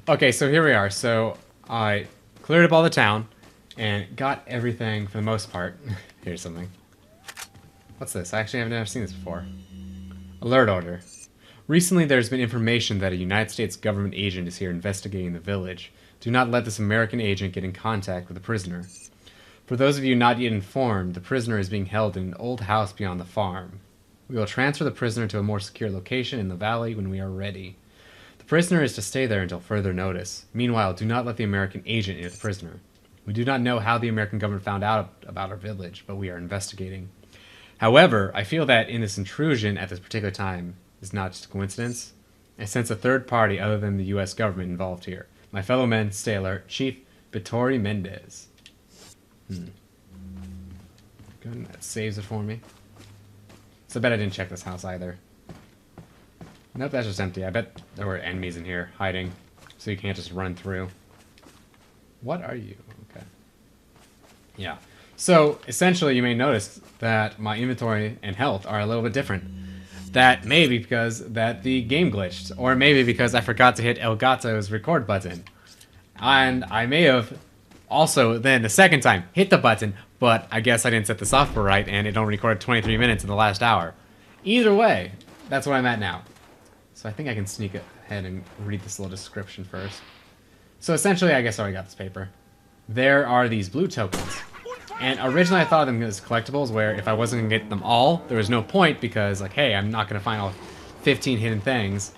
Okay, so here we are. So I cleared up all the town and got everything for the most part. Here's something. What's this? I actually have never seen this before. Alert order. Recently, there's been information that a United States government agent is here investigating the village. Do not let this American agent get in contact with the prisoner. For those of you not yet informed, the prisoner is being held in an old house beyond the farm. We will transfer the prisoner to a more secure location in the valley when we are ready. The prisoner is to stay there until further notice. Meanwhile, do not let the American agent near the prisoner. We do not know how the American government found out about our village, but we are investigating. However, I feel that in this intrusion at this particular time is not just a coincidence. I sense a third party other than the U.S. government involved here. My fellow men, stay alert. Chief Vittori Mendez. Good, that saves it for me. So I bet I didn't check this house either. Nope, that's just empty. I bet there were enemies in here hiding, so you can't just run through. What are you? Okay. Yeah. So essentially, you may notice that my inventory and health are a little bit different. That may be because that the game glitched, or maybe because I forgot to hit Elgato's record button. And I may have also then the second time hit the button, but I guess I didn't set the software right and it only recorded 23 minutes in the last hour. Either way, that's where I'm at now. So I think I can sneak ahead and read this little description first. So essentially, I guess I already got this paper. There are these blue tokens. And originally I thought of them as collectibles, where if I wasn't going to get them all, there was no point because, like, hey, I'm not going to find all 15 hidden things.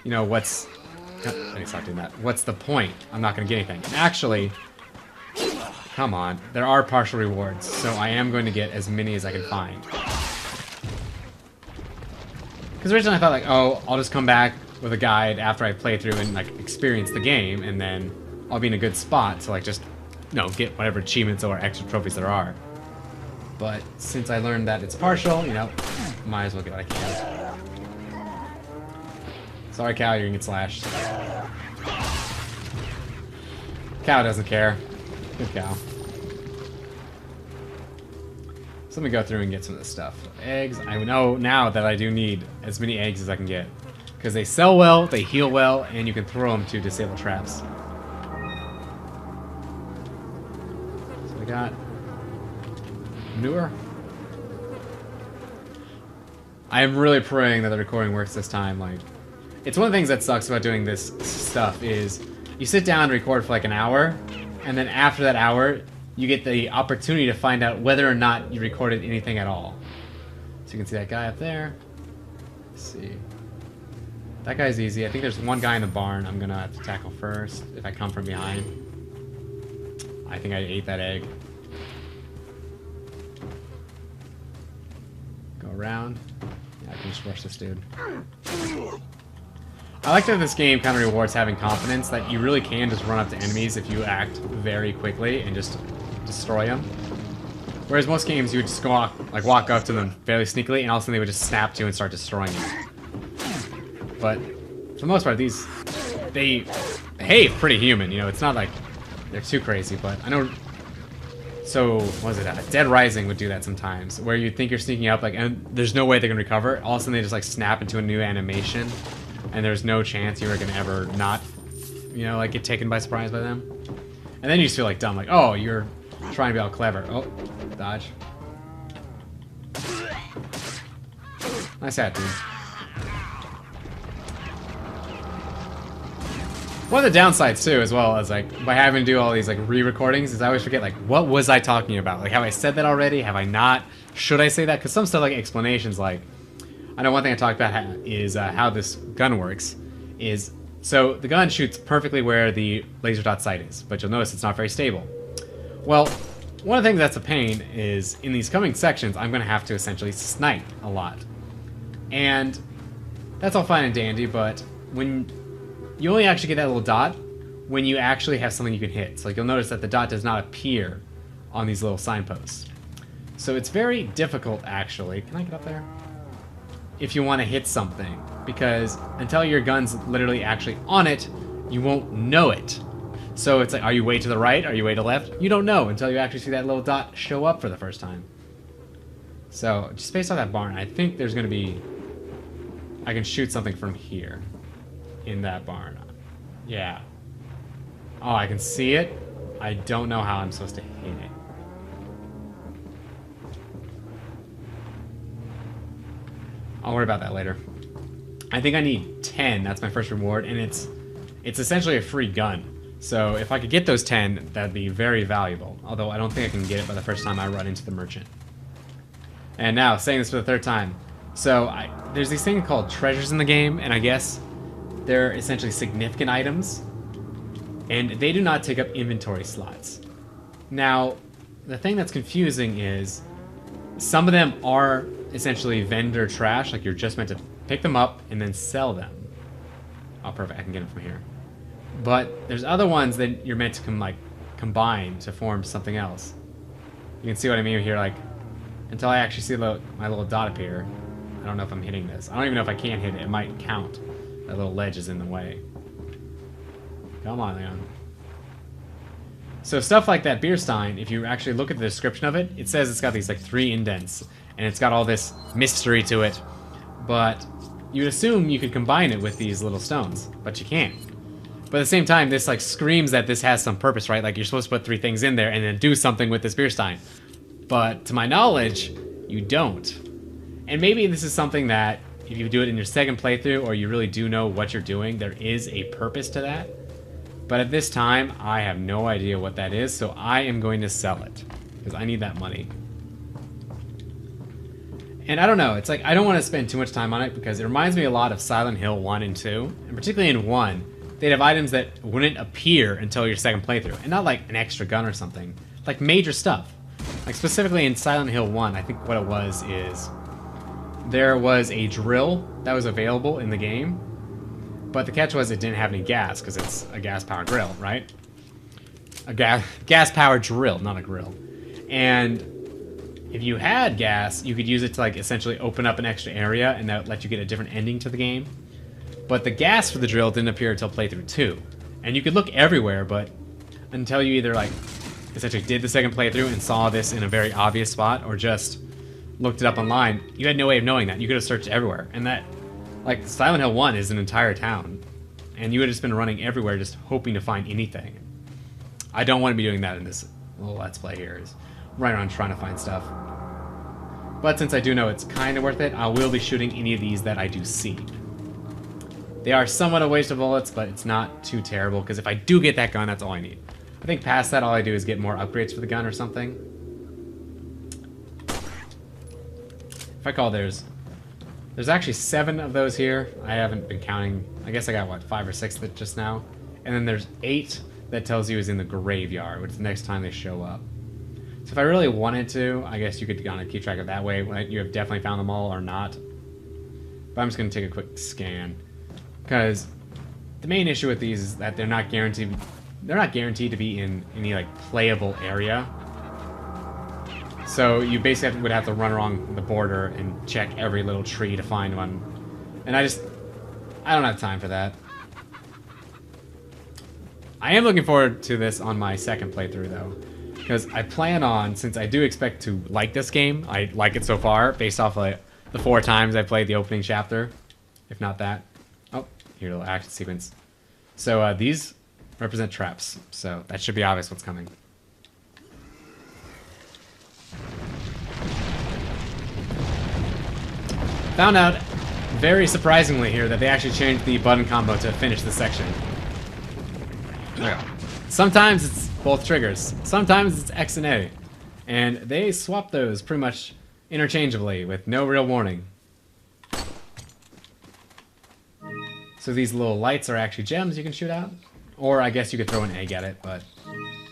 You know, what's... I need to stop doing that. What's the point? I'm not going to get anything. And actually, come on, there are partial rewards, so I am going to get as many as I can find. Because originally I thought, like, oh, I'll just come back with a guide after I play through and, like, experience the game, and then I'll be in a good spot to, like, just, you know, get whatever achievements or extra trophies there are. But since I learned that it's partial, you know, might as well get what I can. Sorry, cow, you're gonna get slashed. Cow doesn't care. Good cow. So let me go through and get some of this stuff. Eggs. I know now that I do need as many eggs as I can get. Because they sell well, they heal well, and you can throw them to disable traps. So we got manure. I am really praying that the recording works this time. Like, it's one of the things that sucks about doing this stuff is you sit down and record for like an hour, and then after that hour, you get the opportunity to find out whether or not you recorded anything at all. So you can see that guy up there. Let's see. That guy's easy. I think there's one guy in the barn I'm gonna have to tackle first if I come from behind. I think I ate that egg. Go around. Yeah, I can just rush this dude. I like that this game kind of rewards having confidence that you really can just run up to enemies if you act very quickly and just destroy them. Whereas most games you would just go off, like walk up to them fairly sneakily and all of a sudden they would just snap to you and start destroying you. But for the most part, these, they behave pretty human, you know, it's not like they're too crazy, but I know, so, what was it, Dead Rising would do that sometimes, where you think you're sneaking up, like, and there's no way they can recover, all of a sudden they just like snap into a new animation. And there's no chance you were gonna ever not, you know, like get taken by surprise by them. And then you just feel like dumb, like, oh, you're trying to be all clever. Oh, dodge. Nice hat, dude. One of the downsides too, as well, as like by having to do all these like re-recordings, is I always forget like what was I talking about? Like, have I said that already? Have I not? Should I say that? Because some stuff like explanations, like. I know one thing I talked about is how this gun works. Is so the gun shoots perfectly where the laser dot sight is, but you'll notice it's not very stable. Well, one of the things that's a pain is in these coming sections, I'm going to have to essentially snipe a lot. And that's all fine and dandy, but when you only actually get that little dot when you actually have something you can hit. So like you'll notice that the dot does not appear on these little signposts. So it's very difficult, actually. Can I get up there? If you want to hit something, because until your gun's literally actually on it, you won't know it. So it's like, are you way to the right? Are you way to left? You don't know until you actually see that little dot show up for the first time. So just based on that barn, I think there's going to be... I can shoot something from here in that barn. Yeah. Oh, I can see it. I don't know how I'm supposed to hit it. I'll worry about that later. I think I need 10. That's my first reward, and it's essentially a free gun. So if I could get those 10, that'd be very valuable. Although I don't think I can get it by the first time I run into the merchant. And now, saying this for the third time. So there's these things called treasures in the game, and I guess they're essentially significant items. And they do not take up inventory slots. Now, the thing that's confusing is some of them are essentially vendor trash, like you're just meant to pick them up and then sell them. Oh, perfect, I can get them from here. But there's other ones that you're meant to combine to form something else. You can see what I mean here, like, until I actually see my little dot appear. I don't know if I'm hitting this. I don't even know if I can hit it. It might count. That little ledge is in the way. Come on, Leon. So stuff like that beer stein, if you actually look at the description of it, it says it's got these like 3 indents, and it's got all this mystery to it. But you'd assume you could combine it with these little stones, but you can't. But at the same time, this like screams that this has some purpose, right? Like you're supposed to put 3 things in there and then do something with this beer stein. But to my knowledge, you don't. And maybe this is something that if you do it in your second playthrough, or you really do know what you're doing, there is a purpose to that. But at this time, I have no idea what that is, so I am going to sell it. Because I need that money. And I don't know, it's like, I don't want to spend too much time on it, because it reminds me a lot of Silent Hill 1 and 2. And particularly in 1, they'd have items that wouldn't appear until your second playthrough. And not like an extra gun or something. Like major stuff. Like specifically in Silent Hill 1, I think what it was is there was a drill that was available in the game, but the catch was it didn't have any gas because it's a gas-powered grill, right? A gas-powered drill, not a grill. And if you had gas, you could use it to like essentially open up an extra area, and that would let you get a different ending to the game. But the gas for the drill didn't appear until playthrough 2. And you could look everywhere, but until you either like essentially did the second playthrough and saw this in a very obvious spot, or just looked it up online, you had no way of knowing that. You could have searched everywhere. And that, like, Silent Hill 1 is an entire town. And you would have just been running everywhere just hoping to find anything. I don't want to be doing that in this little Let's Play here, is running around trying to find stuff. But since I do know it's kind of worth it, I will be shooting any of these that I do see. They are somewhat a waste of bullets, but it's not too terrible, because if I do get that gun, that's all I need. I think past that, all I do is get more upgrades for the gun or something. If I call there's actually 7 of those here. I haven't been counting. I guess I got, what, 5 or 6 that just now? And then there's 8 that tells you is in the graveyard, which is the next time they show up. So if I really wanted to, I guess you could kind of keep track of that way, when you have definitely found them all or not. But I'm just going to take a quick scan. Because the main issue with these is that they're not guaranteed to be in any like playable area. So you basically would have to run along the border and check every little tree to find one. And I don't have time for that. I am looking forward to this on my second playthrough though. Because I plan on, since I do expect to like this game, I like it so far, based off like the 4 times I played the opening chapter. If not that. Oh, here, a little action sequence. So these represent traps, so that should be obvious what's coming. Found out, very surprisingly here, that they actually changed the button combo to finish this section. There we go. Sometimes it's both triggers, sometimes it's X and A, and they swap those pretty much interchangeably with no real warning. So these little lights are actually gems you can shoot out. Or I guess you could throw an egg at it, but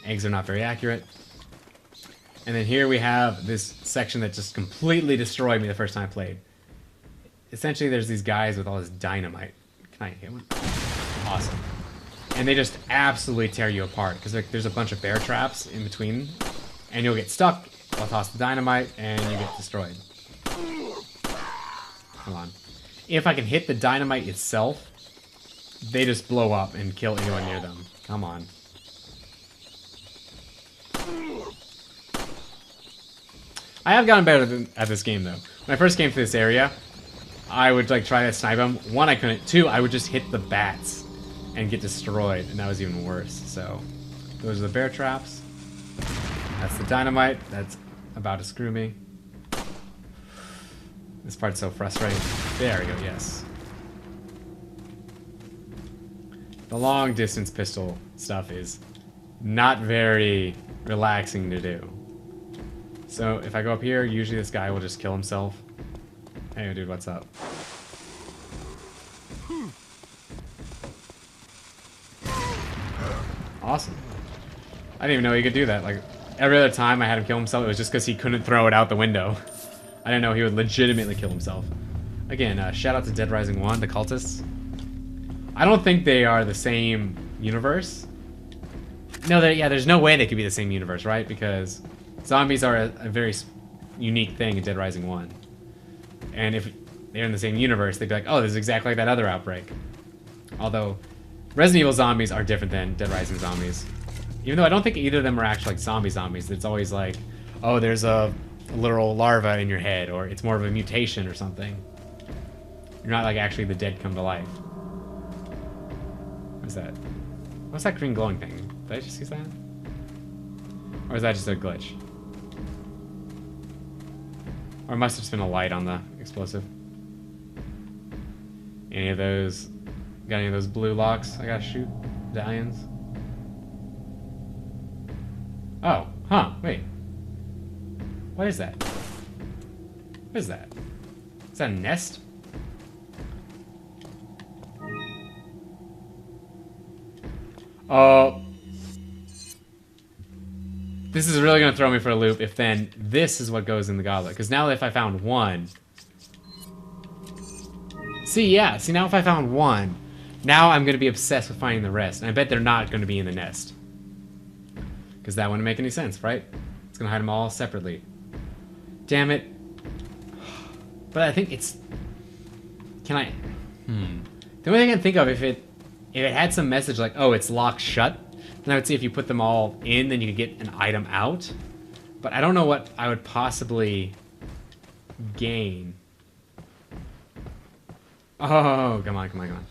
eggs are not very accurate. And then here we have this section that just completely destroyed me the first time I played. Essentially, there's these guys with all this dynamite. Can I hit one? Awesome. And they just absolutely tear you apart, because there's a bunch of bear traps in between. And you'll get stuck, I'll toss the dynamite, and you get destroyed. Come on. If I can hit the dynamite itself, they just blow up and kill anyone near them. Come on. I have gotten better at this game, though. When I first came to this area, I would like try to snipe them. 1, I couldn't. 2, I would just hit the bats. and get destroyed, and that was even worse. So those are the bear traps. That's the dynamite. That's about to screw me. This part's so frustrating. There we go, yes. The long distance pistol stuff is not very relaxing to do. So if I go up here, usually this guy will just kill himself. Hey dude, what's up? Awesome. I didn't even know he could do that. Like, every other time I had him kill himself, it was just because he couldn't throw it out the window. I didn't know he would legitimately kill himself. Again, shout out to Dead Rising 1, the cultists. I don't think they are the same universe. No, yeah, there's no way they could be the same universe, right? Because zombies are a very unique thing in Dead Rising 1. And if they're in the same universe, they'd be like, oh, this is exactly like that other outbreak. Although, Resident Evil zombies are different than Dead Rising zombies. Even though I don't think either of them are actually like zombies. It's always like, oh, there's a literal larva in your head, or it's more of a mutation or something. You're not like actually the dead come to life. What's that? What's that green glowing thing? Did I just use that? Or is that just a glitch? Or it must have just been a light on the explosive. Any of those... Got any of those blue locks I gotta shoot? Medallions? Oh, huh, wait. What is that? What is that? Is that a nest? Oh. This is really gonna throw me for a loop if then this is what goes in the goblet. Because now if I found one... See, now if I found one, now I'm gonna be obsessed with finding the rest. And I bet they're not gonna be in the nest. Because that wouldn't make any sense, right? It's gonna hide them all separately. Damn it. But I think it's... Can I... The only thing I can think of, if it had some message like, oh, it's locked shut, then I would see if you put them all in, then you could get an item out. But I don't know what I would possibly gain. Oh, come on, come on, come on.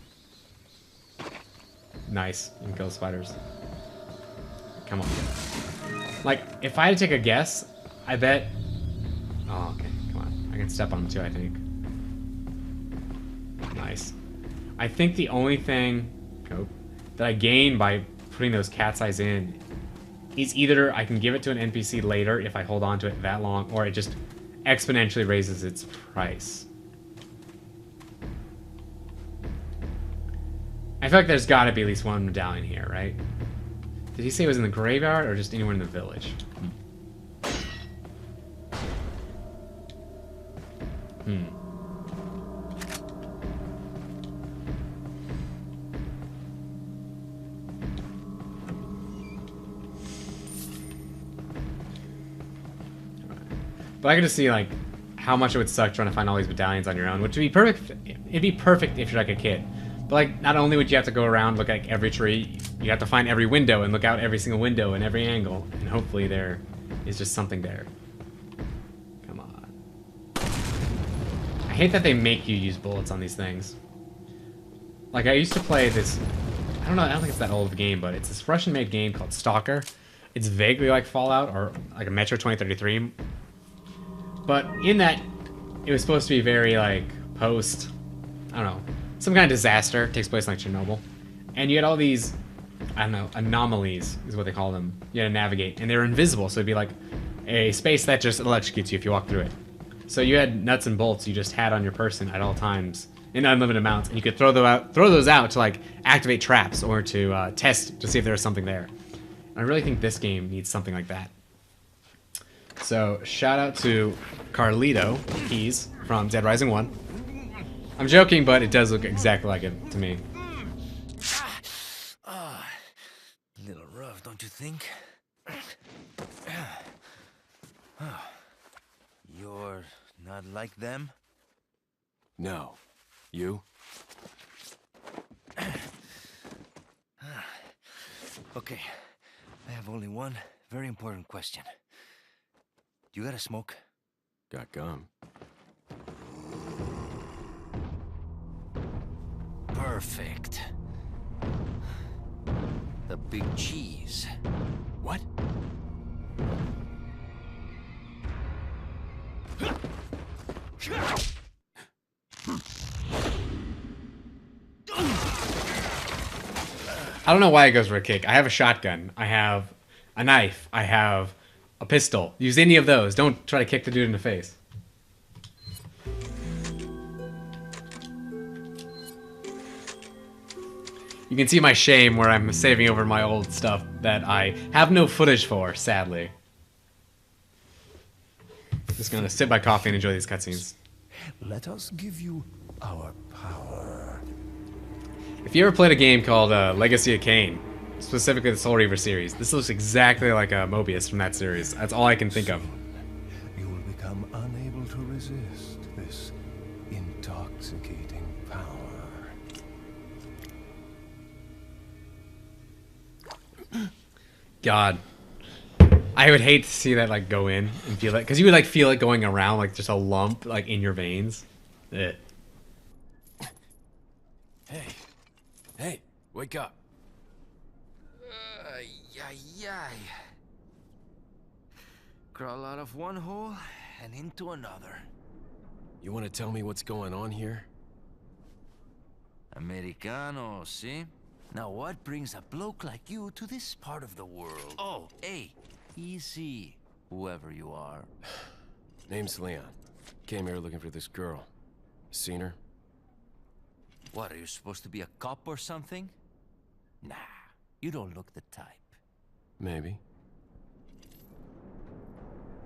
Nice. You can kill the spiders. Come on. Like, if I had to take a guess, I bet... Oh, okay. Come on. I can step on them too, I think. Nice. I think the only thing that I gain by putting those cat's eyes in is either I can give it to an NPC later if I hold on to it that long, or it just exponentially raises its price. I feel like there's got to be at least one medallion here, right? Did he say it was in the graveyard or just anywhere in the village? But I can just see, like, how much it would suck trying to find all these medallions on your own, which would be perfect. It'd be perfect if you're like a kid. But, like, not only would you have to go around, look at every tree, you have to find every window and look out every single window and every angle. And hopefully there is just something there. Come on. I hate that they make you use bullets on these things. Like, I used to play this... I don't think it's that old of a game, but it's this Russian-made game called Stalker. It's vaguely like Fallout or like a Metro 2033. But in that, it was supposed to be very, like, post... I don't know. Some kind of disaster. It takes place in, like, Chernobyl. And you had all these, I don't know, anomalies is what they call them. You had to navigate. And they were invisible, so it'd be like a space that just electrocutes you if you walk through it. So you had nuts and bolts you just had on your person at all times in unlimited amounts. And you could throw those out to, like, activate traps or to test to see if there was something there. I really think this game needs something like that. So, shout out to Carlito Keys from Dead Rising 1. I'm joking, but it does look exactly like it to me. A little rough, don't you think? You're not like them? No. You? Okay, I have only one very important question. You got a smoke? Got gum. Perfect. The big cheese. What? I don't know why it goes for a kick. I have a shotgun. I have a knife. I have a pistol. Use any of those. Don't try to kick the dude in the face. You can see my shame where I'm saving over my old stuff that I have no footage for, sadly. Just gonna sip my coffee and enjoy these cutscenes. Let us give you our power. If you ever played a game called Legacy of Kain, specifically the Soul Reaver series, this looks exactly like Mobius from that series. That's all I can think of. You will become unable to resist this intoxicating power. God. I would hate to see that like go in and feel it, because you would like feel it going around like just a lump like in your veins. Ugh. Hey. Hey, wake up. Ay. Crawl out of one hole and into another. You want to tell me what's going on here? Americano, see? Now what brings a bloke like you to this part of the world? Oh, hey, easy, whoever you are. Name's Leon. Came here looking for this girl. Seen her? What, are you supposed to be a cop or something? Nah, you don't look the type. Maybe.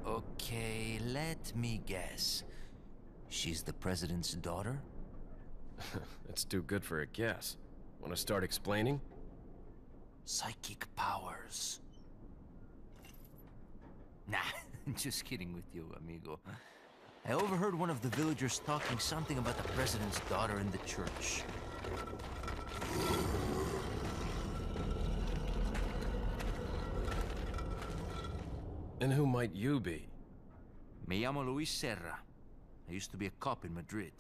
Okay, let me guess. She's the president's daughter? That's too good for a guess. Want to start explaining? Psychic powers. Nah, just kidding with you, amigo. I overheard one of the villagers talking something about the president's daughter in the church. And who might you be? Me llamo Luis Serra. I used to be a cop in Madrid.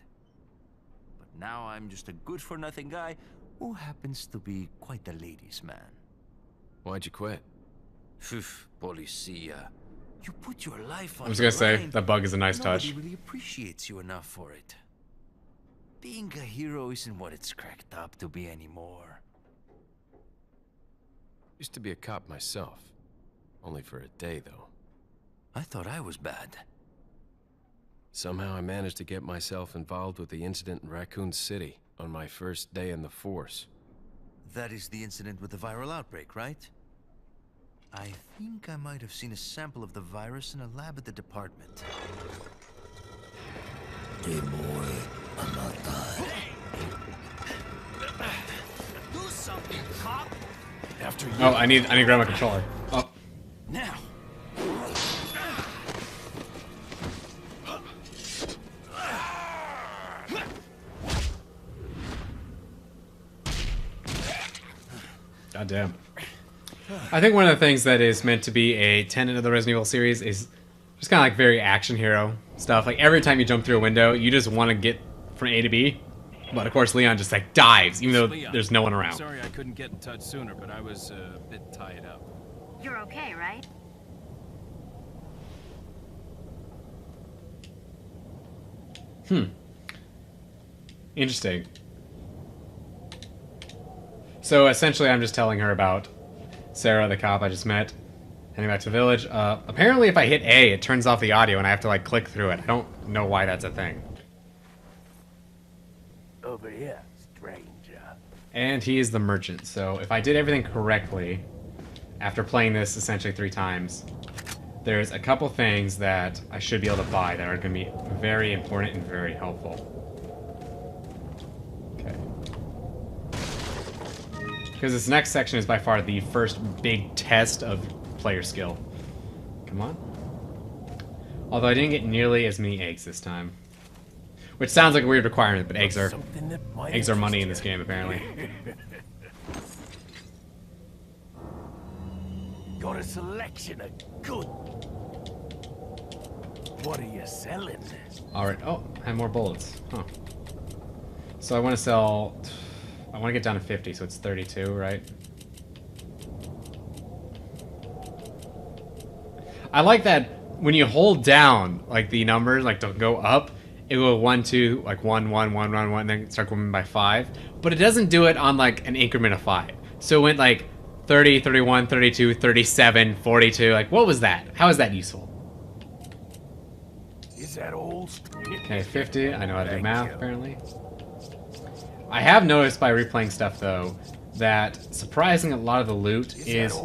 But now I'm just a good-for-nothing guy who happens to be quite a ladies' man. Why'd you quit? Phew, policia. You put your life on I was gonna the say line. that bug is a nice Nobody touch. really appreciates you enough for it. Being a hero isn't what it's cracked up to be anymore. Used to be a cop myself. Only for a day, though. I thought I was bad. Somehow I managed to get myself involved with the incident in Raccoon City on my first day in the force. That is the incident with the viral outbreak, right? I think I might have seen a sample of the virus in a lab at the department. Hey boy, I'm not dying. Do something, cop! After you. Oh, I need to grab my controller. Oh, Now! goddamn. I think one of the things that is meant to be a tenet of the Resident Evil series is just kind of like very action hero stuff. Like every time you jump through a window, you just want to get from A to B. But of course, Leon just like dives, even though Leon. there's no one around. Sorry I couldn't get in touch sooner, but I was a bit tied up. You're okay, right? Interesting. So essentially, I'm just telling her about Sarah, the cop I just met, heading back to the village. Apparently, if I hit A, it turns off the audio, and I have to like click through it. I don't know why that's a thing. Over here, stranger. And he is the merchant. So if I did everything correctly, after playing this essentially 3 times, there's a couple things that I should be able to buy that are going to be very important and very helpful. Okay. Because this next section is by far the first big test of player skill. Come on. Although I didn't get nearly as many eggs this time. Which sounds like a weird requirement, but eggs are money in this game, apparently. Got a selection of good. What are you selling? Alright, oh, I have more bullets. Huh. So I want to sell... I want to get down to 50, so it's 32, right? I like that when you hold down, like, the numbers, like, to go up, it will 1, 2, like, 1, 1, 1, 1, 1, then start going by 5. But it doesn't do it on, like, an increment of 5. So it went, like, 30, 31, 32, 37, 42. Like, what was that? How is that useful? Is that all? Okay, 50. I know how to do math, apparently. I have noticed by replaying stuff, though, that surprising a lot of the loot is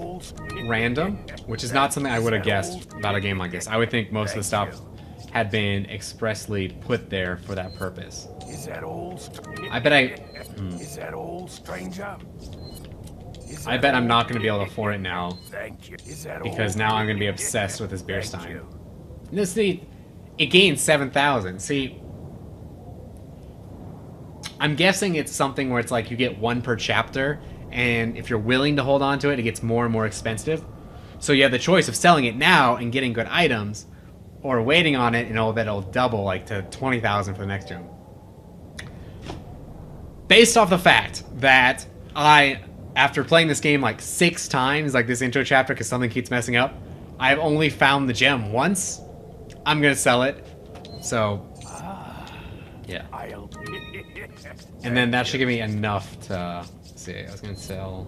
random, which is not something I would have guessed about a game like this. I would think most of the stuff had been expressly put there for that purpose. Is that all? I bet Is that all, stranger? I bet I'm not going to be able to afford it now, Thank you. Is that because all? now I'm going to be obsessed with this beer Thank stein. you. No, see, it gains 7,000. See, I'm guessing it's something where it's like you get 1 per chapter, and if you're willing to hold on to it, it gets more and more expensive. So you have the choice of selling it now and getting good items, or waiting on it and it'll double, like, to 20,000 for the next room. Based off the fact that after playing this game like 6 times, like this intro chapter, because something keeps messing up, I've only found the gem once. I'm gonna sell it. So, yeah. And then that should give me enough to see. I was gonna sell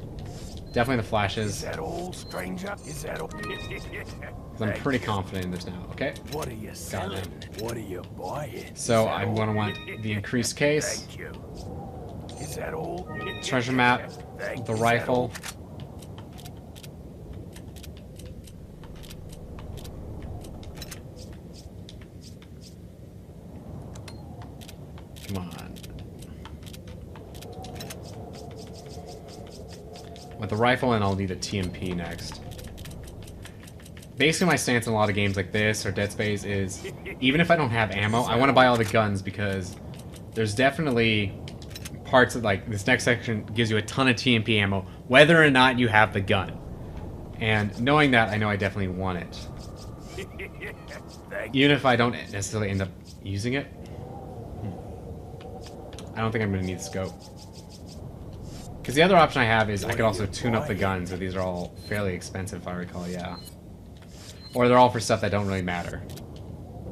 definitely the Is flashes, that all, stranger? Is that all? 'cause I'm pretty confident in this now. Okay. What are you selling? What are you buying? So Is that I'm all? gonna want the increased case, Thank you. Is that all? treasure map, Thank the you. Is that rifle. Come on. With the rifle, and I'll need a TMP next. Basically, my stance in a lot of games like this or Dead Space is, even if I don't have ammo, I want to buy all the guns, because there's definitely parts of, like, this next section gives you a ton of TMP ammo, whether or not you have the gun. And knowing that, I know I definitely want it. Thank Even if I don't necessarily end up using it. I don't think I'm going to need the scope. Because the other option I have is I could also tune up the guns, but these are all fairly expensive if I recall, yeah. Or they're all for stuff that don't really matter.